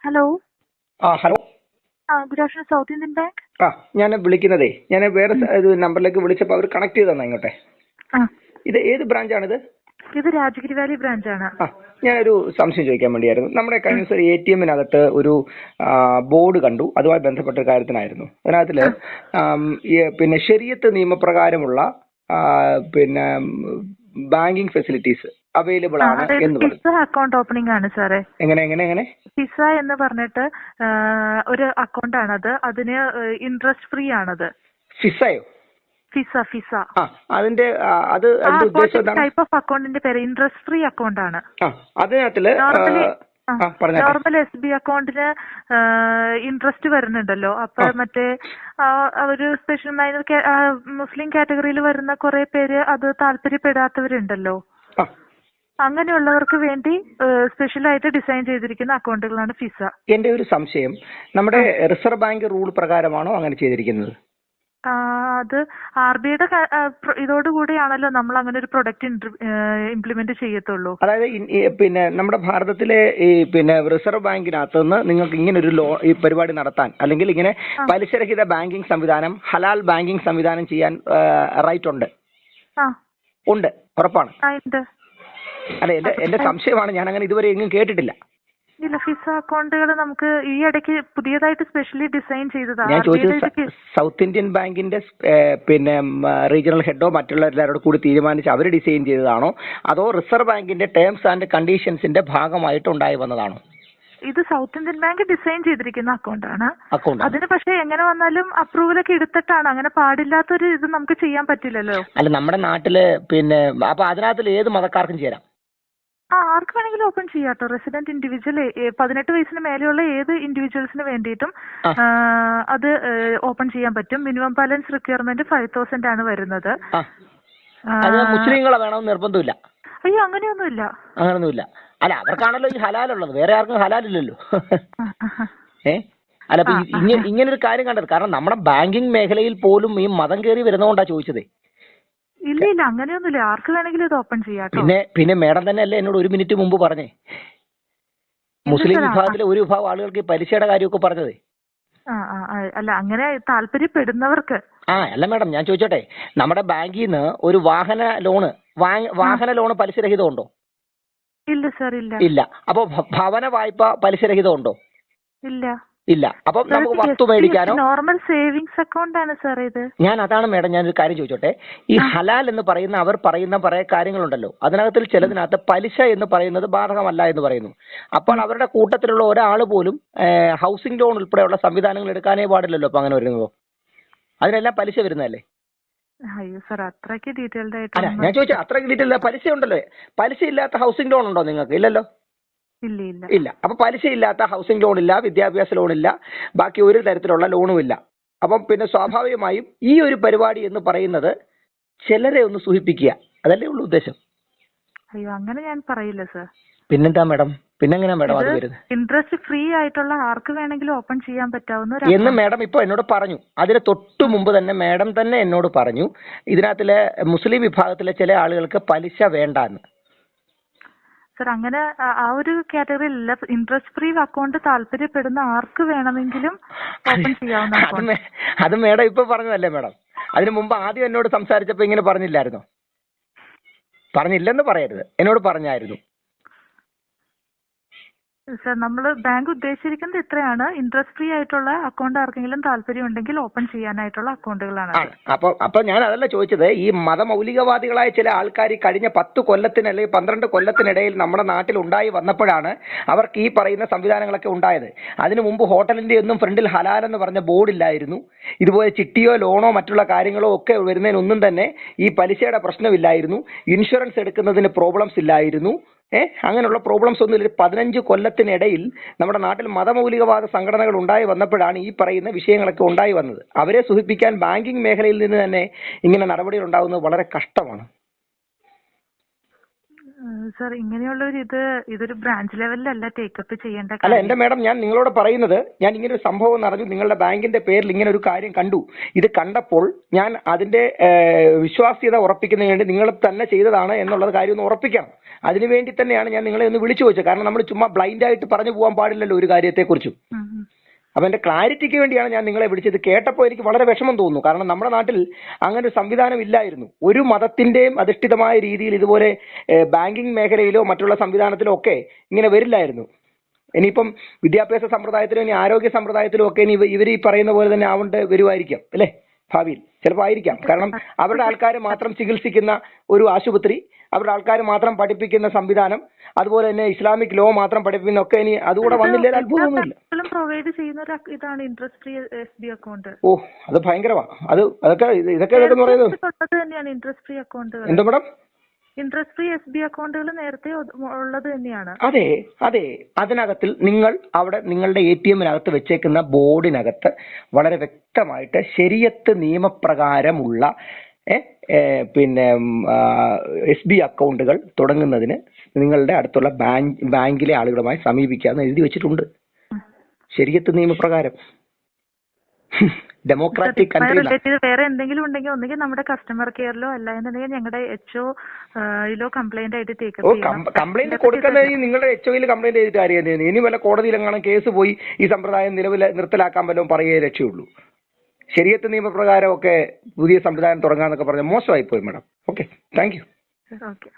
Hello. Hello. Good afternoon, south Indian bank. ഞാൻ വിളിക്കുന്നതേ, ഞാൻ വേറെ ഒരു നമ്പറിലേക്ക് വിളിച്ചപ്പോൾ അവർ കണക്ട് ചെയ്ത് തന്നെ ഇങ്ങോട്ടെ. ഇത് ഏത് ബ്രാഞ്ചാണിത്? ഇത് രാജഗിരി വാലി ബ്രാഞ്ചാണ്. ഞാനൊരു സംശയം ചോദിക്കാൻ വേണ്ടിയായിരുന്നു. നമ്മുടെ കഴിഞ്ഞ ദിവസം ATM-നകത്ത് ഒരു ബോർഡ് കണ്ടു, അതുമായി ബന്ധപ്പെട്ട ഒരു കാര്യത്തിനായിരുന്നു. അതിനകത്തില് പിന്നെ ശരീഅത്ത് നിയമപ്രകാരമുള്ള പിന്നെ ബാങ്കിങ് ഫെസിലിറ്റീസ് അവൈലബിൾ ആണ് എന്ന് പറഞ്ഞു. ഫിസ അക്കൗണ്ട് ഓപ്പണിംഗ് ആണ് സാറേ. എങ്ങനെ ഫിസ എന്ന് പറഞ്ഞിട്ട് ഒരു അക്കൗണ്ട് ആണത്. അതിന് ഇൻട്രസ്റ്റ് ഫ്രീ ആണത്. ഫിസയോ? ഫിസ അതിന്റെ ടൈപ്പ് ഓഫ് അക്കൗണ്ടിന്റെ പേര് ഇൻട്രസ്റ്റ് ഫ്രീ അക്കൗണ്ട് ആണ്. അതിനകത്തില് നോർമൽ SB അക്കൗണ്ടിന് ഇൻട്രസ്റ്റ് വരുന്നുണ്ടല്ലോ. അപ്പൊ മറ്റേ ഒരു സ്പെഷ്യൽ മൈനർ മുസ്ലിം കാറ്റഗറിയിൽ വരുന്ന കുറെ പേര് അത് താല്പര്യപ്പെടാത്തവരുണ്ടല്ലോ. അങ്ങനെയുള്ളവർക്ക് വേണ്ടി സ്പെഷ്യലായിട്ട് ഡിസൈൻ ചെയ്തിരിക്കുന്ന അക്കൗണ്ടുകളാണ് ഫിസ. എന്റെ ഒരു സംശയം, നമ്മുടെ റിസർവ് ബാങ്ക് റൂൾ പ്രകാരമാണോ അങ്ങനെ ചെയ്തിരിക്കുന്നത്? അത് RBIയുടെ ഇതോടുകൂടിയാണല്ലോ നമ്മൾ അങ്ങനെ ഒരു പ്രൊഡക്റ്റ് ഇംപ്ലിമെന്റ് ചെയ്യത്തുള്ളൂ. അതായത് പിന്നെ നമ്മുടെ ഭാരതത്തിലെ ഈ പിന്നെ റിസർവ് ബാങ്കിനകത്ത് നിന്ന് നിങ്ങൾക്ക് ഇങ്ങനെ ഒരു ഈ പരിപാടി നടത്താൻ, അല്ലെങ്കിൽ ഇങ്ങനെ പലിശരഹിത ബാങ്കിങ് സംവിധാനം, ഹലാൽ ബാങ്കിങ് സംവിധാനം ചെയ്യാൻ റൈറ്റ് ഉണ്ട്? ഉണ്ട്, ഉറപ്പാണ്? അല്ല, എന്റെ സംശയമാണ്. ഞാൻ അങ്ങനെ ഇതുവരെ എങ്ങും കേട്ടിട്ടില്ല. ഇല്ല, ഫിസ അക്കൗണ്ടുകൾ നമുക്ക് ഈ ഇടയ്ക്ക് പുതിയതായിട്ട് സ്പെഷ്യലി ഡിസൈൻ ചെയ്തതാണ്. ഞാൻ ചോദിച്ചത് സൗത്ത് ഇന്ത്യൻ ബാങ്കിന്റെ പിന്നെ റീജിയണൽ ഹെഡോ മറ്റുള്ള എല്ലാവരോടും കൂടി തീരുമാനിച്ച് അവർ ഡിസൈൻ ചെയ്തതാണോ, അതോ റിസർവ് ബാങ്കിന്റെ ടേംസ് ആൻഡ് കണ്ടീഷൻസിന്റെ ഭാഗമായിട്ട് ഉണ്ടായി വന്നതാണോ? ഇത് സൗത്ത് ഇന്ത്യൻ ബാങ്ക് ഡിസൈൻ ചെയ്തിരിക്കുന്ന അക്കൗണ്ടാണ്. അതിന് പക്ഷെ എങ്ങനെ വന്നാലും അപ്രൂവലൊക്കെ എടുത്തിട്ടാണ്. അങ്ങനെ പാടില്ലാത്തൊരു ഇത് നമുക്ക് ചെയ്യാൻ പറ്റില്ലല്ലോ. അല്ല, നമ്മുടെ നാട്ടില് പിന്നെ അപ്പൊ അതിനകത്ത് ഏത് മതക്കാർക്കും ചേരാം? ആർക്ക് വേണമെങ്കിലും ഓപ്പൺ ചെയ്യാട്ടോ. റെസിഡന്റ് ഇൻഡിവിജ്വൽ 18 വയസ്സിന് മേലെയുള്ള ഏത് ഇൻഡിവിജ്വൽസിന് വേണ്ടിയിട്ടും അത് ഓപ്പൺ ചെയ്യാൻ പറ്റും. മിനിമം ബാലൻസ് റിക്വയർമെന്റ് 5,000 ആണ് വരുന്നത്. മുസ്ലിങ്ങളെ വേണമെന്ന് നിർബന്ധമില്ല? അയ്യോ, അങ്ങനെയൊന്നുമില്ല. അല്ല, അവർക്കാണല്ലോ ഈ ഹലാലുള്ളത്, വേറെ ആർക്കും ഹലാലില്ലല്ലോ. അല്ല, ഇങ്ങനൊരു കാര്യം കണ്ടത് കാരണം നമ്മുടെ ബാങ്കിങ് മേഖലയിൽ പോലും ഈ മതം കയറി വരുന്നതുകൊണ്ടാ ചോദിച്ചതേ. ഇല്ല, അങ്ങനെയൊന്നുമില്ല. ആർക്ക് വേണമെങ്കിലും ഇത് ഓപ്പൺ ചെയ്യാം. പിന്നെ മേഡം തന്നെ അല്ലേ എന്നോട് 1 മിനിറ്റ് മുമ്പ് പറഞ്ഞേ, മുസ്ലിം വിഭാഗത്തിലെ ഒരു വിഭാഗം ആളുകൾക്ക് പലിശയുടെ കാര്യമൊക്കെ പറഞ്ഞത്. അല്ല, അങ്ങനെ താല്പര്യപ്പെടുന്നവർക്ക്. അല്ല മേഡം, ഞാൻ ചോദിച്ചോട്ടെ, നമ്മുടെ ബാങ്കിൽ നിന്ന് ഒരു വാഹന ലോണ് പലിശരഹിതം ഉണ്ടോ? ഇല്ല സർ, ഇല്ല. അപ്പൊ ഭവന വായ്പ പലിശരഹിതം ഉണ്ടോ? ഇല്ല. അപ്പം നമുക്ക് വസ്തു മേടിക്കാനോ? നോർമൽ സേവിങ്സ് അക്കൗണ്ട് ആണ് സാർ ഇത്. അതാണ് മേഡം, ഞാനൊരു കാര്യം ചോദിച്ചോട്ടെ. ഈ ഹലാൽ എന്ന് പറയുന്ന അവർ പറയുന്ന കാര്യങ്ങളുണ്ടല്ലോ, അതിനകത്തിൽ ചിലതിനകത്ത് പലിശ എന്ന് പറയുന്നത് ബാധകമല്ല എന്ന് പറയുന്നു. അപ്പോൾ അവരുടെ കൂട്ടത്തിലുള്ള ഒരാൾ പോലും ഹൗസിംഗ് ലോൺ ഉൾപ്പെടെയുള്ള സംവിധാനങ്ങൾ എടുക്കാനേ പാടില്ലല്ലോ. അപ്പൊ അങ്ങനെ വരുന്നതോ? അതിനെല്ലാം പലിശ വരുന്നതല്ലേ? അയ്യോ സാർ, അത്രയ്ക്ക് ഡീറ്റെയിൽഡ് ആയിട്ട് അല്ല, ഞാൻ ചോദിച്ചാൽ അത്രയ്ക്ക് ഡീറ്റെയിൽ പലിശ ഉണ്ടല്ലോ. പലിശ ഇല്ലാത്ത ഹൗസിംഗ് ലോൺ ഉണ്ടോ നിങ്ങൾക്ക്? ഇല്ലല്ലോ. ഇല്ല. അപ്പൊ പലിശ ഇല്ലാത്ത ഹൗസിംഗ് ലോൺ ഇല്ല, വിദ്യാഭ്യാസ ലോൺ ഇല്ല, ബാക്കി ഒരു തരത്തിലുള്ള ലോണും ഇല്ല. അപ്പം പിന്നെ സ്വാഭാവികമായും ഈ ഒരു പരിപാടി എന്ന് പറയുന്നത് ചിലരെ ഒന്ന് സൂചിപ്പിക്കുക, അതല്ലേ ഉള്ളൂ ഉദ്ദേശം. അയ്യോ, അങ്ങനെ ഞാൻ പറയില്ല സർ. പിന്നെന്താ മേഡം? പിന്നെങ്ങനെയാ മേഡം അത് വരുന്നത്? ഇൻട്രസ്റ്റ് ഫ്രീ ആയിട്ടുള്ള ആർക്ക് വേണമെങ്കിലും ഓപ്പൺ ചെയ്യാൻ പറ്റാവുന്ന എന്ന് മേഡം ഇപ്പൊ എന്നോട് പറഞ്ഞു. അതിന് തൊട്ടു മുമ്പ് തന്നെ മേഡം തന്നെ എന്നോട് പറഞ്ഞു, ഇതിനകത്തിലെ മുസ്ലിം വിഭാഗത്തിലെ ചില ആളുകൾക്ക് പലിശ വേണ്ടാന്ന്. സർ, അങ്ങനെ ആ ഒരു കാറ്റഗറിയിലല്ല. ഇൻട്രസ്റ്റ് ഫ്രീ അക്കൗണ്ട് താല്പര്യപ്പെടുന്ന ആർക്ക് വേണമെങ്കിലും ഓപ്പൺ ചെയ്യാവുന്ന. അത് മേഡം ഇപ്പൊ പറഞ്ഞതല്ലേ മേഡം? അതിന് മുമ്പ് ആദ്യം എന്നോട് സംസാരിച്ചപ്പോ ഇങ്ങനെ പറഞ്ഞില്ലായിരുന്നോ? പറഞ്ഞില്ലെന്ന് പറയരുത്, എന്നോട് പറഞ്ഞായിരുന്നു. സർ, നമ്മൾ ബാങ്ക് ഉദ്ദേശിച്ചിരിക്കുന്നത് ഇത്രയാണ്. ഇൻട്രസ്റ്റ് ഫ്രീ ആയിട്ടുള്ള അക്കൗണ്ട് ആർക്കെങ്കിലും താല്പര്യം ഉണ്ടെങ്കിൽ ഓപ്പൺ ചെയ്യാനായിട്ടുള്ള അക്കൗണ്ടുകളാണ്. അപ്പൊ ഞാൻ അതല്ല ചോദിച്ചത്. ഈ മതമൗലികവാദികളായ ചില ആൾക്കാർ കഴിഞ്ഞ 10 കൊല്ലത്തിന് അല്ലെങ്കിൽ 12 കൊല്ലത്തിനിടയിൽ നമ്മുടെ നാട്ടിൽ ഉണ്ടായി വന്നപ്പോഴാണ് അവർക്ക് ഈ പറയുന്ന സംവിധാനങ്ങളൊക്കെ ഉണ്ടായത്. അതിനു മുമ്പ് ഹോട്ടലിന്റെ ഒന്നും ഫ്രണ്ടിൽ ഹലാൽ എന്ന് പറഞ്ഞ ബോർഡില്ലായിരുന്നു. ഇതുപോലെ ചിട്ടിയോ ലോണോ മറ്റുള്ള കാര്യങ്ങളോ ഒക്കെ വരുന്നതിനൊന്നും തന്നെ ഈ പലിശയുടെ പ്രശ്നമില്ലായിരുന്നു. ഇൻഷുറൻസ് എടുക്കുന്നതിന് പ്രോബ്ലംസ് ഇല്ലായിരുന്നു. അങ്ങനെയുള്ള പ്രോബ്ലംസ് ഒന്നും 15 കൊല്ലത്തിനിടയിൽ നമ്മുടെ നാട്ടിൽ മതമൗലികവാദ സംഘടനകൾ ഉണ്ടായി വന്നപ്പോഴാണ് ഈ പറയുന്ന വിഷയങ്ങളൊക്കെ ഉണ്ടായി വന്നത്. അവരെ സൂചിപ്പിക്കാൻ ബാങ്കിങ് മേഖലയിൽ നിന്ന് തന്നെ ഇങ്ങനെ നടപടികൾ ഉണ്ടാകുന്നത് വളരെ കഷ്ടമാണ്. സർ ഇങ്ങനെയുള്ള ഒരു ഇതൊരു ബ്രാഞ്ച് ലെവലിലല്ല ടേക്കപ്പ് ചെയ്യേണ്ട അല്ല എന്റെ മാഡം, ഞാൻ നിങ്ങളോട് പറയുന്നത്, ഞാൻ ഇങ്ങനെ ഒരു സംഭവം അറിഞ്ഞു, നിങ്ങളുടെ ബാങ്കിന്റെ പേരിൽ ഇങ്ങനെ ഒരു കാര്യം കണ്ടു. ഇത് കണ്ടപ്പോൾ ഞാൻ അതിന്റെ വിശ്വാസ്യത ഉറപ്പിക്കുന്നതിന് വേണ്ടി നിങ്ങൾ തന്നെ ചെയ്തതാണ് എന്നുള്ളത് കാര്യം ഒന്ന് ഉറപ്പിക്കണം. അതിനുവേണ്ടി തന്നെയാണ് ഞാൻ നിങ്ങളെ ഒന്ന് വിളിച്ചു വെച്ചത്. കാരണം നമ്മൾ ചുമ്മാ ബ്ലൈൻഡ് ആയിട്ട് പറഞ്ഞു പോകാൻ പാടില്ലല്ലോ ഒരു കാര്യത്തെക്കുറിച്ചും. അപ്പൊ എന്റെ ക്ലാരിറ്റിക്ക് വേണ്ടിയാണ് ഞാൻ നിങ്ങളെ വിളിച്ചത്. കേട്ടപ്പോൾ എനിക്ക് വളരെ വിഷമം തോന്നുന്നു. കാരണം നമ്മുടെ നാട്ടിൽ അങ്ങനെ ഒരു സംവിധാനം ഇല്ലായിരുന്നു. ഒരു മതത്തിന്റെയും അധിഷ്ഠിതമായ രീതിയിൽ ഇതുപോലെ ബാങ്കിങ് മേഖലയിലോ മറ്റുള്ള സംവിധാനത്തിലോ ഒക്കെ ഇങ്ങനെ വരില്ലായിരുന്നു. ഇനിയിപ്പം വിദ്യാഭ്യാസ സമ്പ്രദായത്തിലും ഇനി ആരോഗ്യ സമ്പ്രദായത്തിലും ഒക്കെ ഇനി ഇവർ ഈ പറയുന്ന പോലെ തന്നെ ആവേണ്ട വരുമായിരിക്കാം അല്ലേ, ഭാവിയിൽ ചിലപ്പോൾ ആയിരിക്കാം. കാരണം അവരുടെ ആൾക്കാർ മാത്രം ചികിത്സിക്കുന്ന ഒരു ആശുപത്രി, അവരുടെ ആൾക്കാർ മാത്രം പഠിപ്പിക്കുന്ന സംവിധാനം, അതുപോലെ തന്നെ ഇസ്ലാമിക് ലോ മാത്രം പഠിപ്പിക്കുന്ന ഒക്കെ ഇനി അതുകൂടെ വന്നില്ലേ അത്ഭുതമൊന്നുമില്ല. പ്രൊവൈഡ് ചെയ്യുന്ന ഇതാണ് ഇൻട്രസ്റ്റ് ഫ്രീ SB അക്കൗണ്ട്. ഓ അത് ഭയങ്കരമാണ്. ഇതൊക്കെ പറയുന്നത് തന്നെയാണ് ഇൻട്രസ്റ്റ് ഫ്രീ അക്കൗണ്ട്. എന്താ മാഡം? ഇൻട്രസ്റ്റ് ഫ്രീ SB അക്കൗണ്ടുകൾ നേരത്തെ ഉള്ളത് തന്നെയാണ്. അതെ അതെ. അതിനകത്തിൽ നിങ്ങൾ അവിടെ നിങ്ങളുടെ ATM-നകത്ത് വെച്ചേക്കുന്ന ബോർഡിനകത്ത് വളരെ വ്യക്തമായിട്ട് ശരിയത്ത് നിയമപ്രകാരമുള്ള പിന്നെ SB അക്കൗണ്ടുകൾ തുടങ്ങുന്നതിന് നിങ്ങളുടെ അടുത്തുള്ള ബാങ്കിലെ ആളുകളുമായി സമീപിക്കാമെന്ന് എഴുതി വെച്ചിട്ടുണ്ട്. ശരിയത്ത് നിയമപ്രകാരം. Democratic country. വേറെ എന്തെങ്കിലും ഉണ്ടെങ്കിൽ ഒന്നുകിൽ നമ്മുടെ കസ്റ്റമർ കെയറിലോ അല്ല എന്നുണ്ടെങ്കിൽ ഞങ്ങളുടെ HO കംപ്ലൈന്റ് ആയിട്ട് കംപ്ലൈന്റ് കൊടുക്കുന്നത് നിങ്ങളുടെ HOയിൽ കംപ്ലൈന്റ് ചെയ്തിട്ട് കാര്യം. ഇനി വല്ല കോടതിയിലെങ്ങാനും കേസ് പോയി ഈ സമ്പ്രദായം നിലവിൽ നിർത്തലാക്കാൻ വല്ലതും പറയുകയെ രക്ഷയുള്ളൂ. ശരിയത്ത് നിയമപ്രകാരം ഒക്കെ പുതിയ സംവിധാനം തുടങ്ങാന്നൊക്കെ പറഞ്ഞാൽ മോശമായി പോയി madam. Okay, thank you. Okay.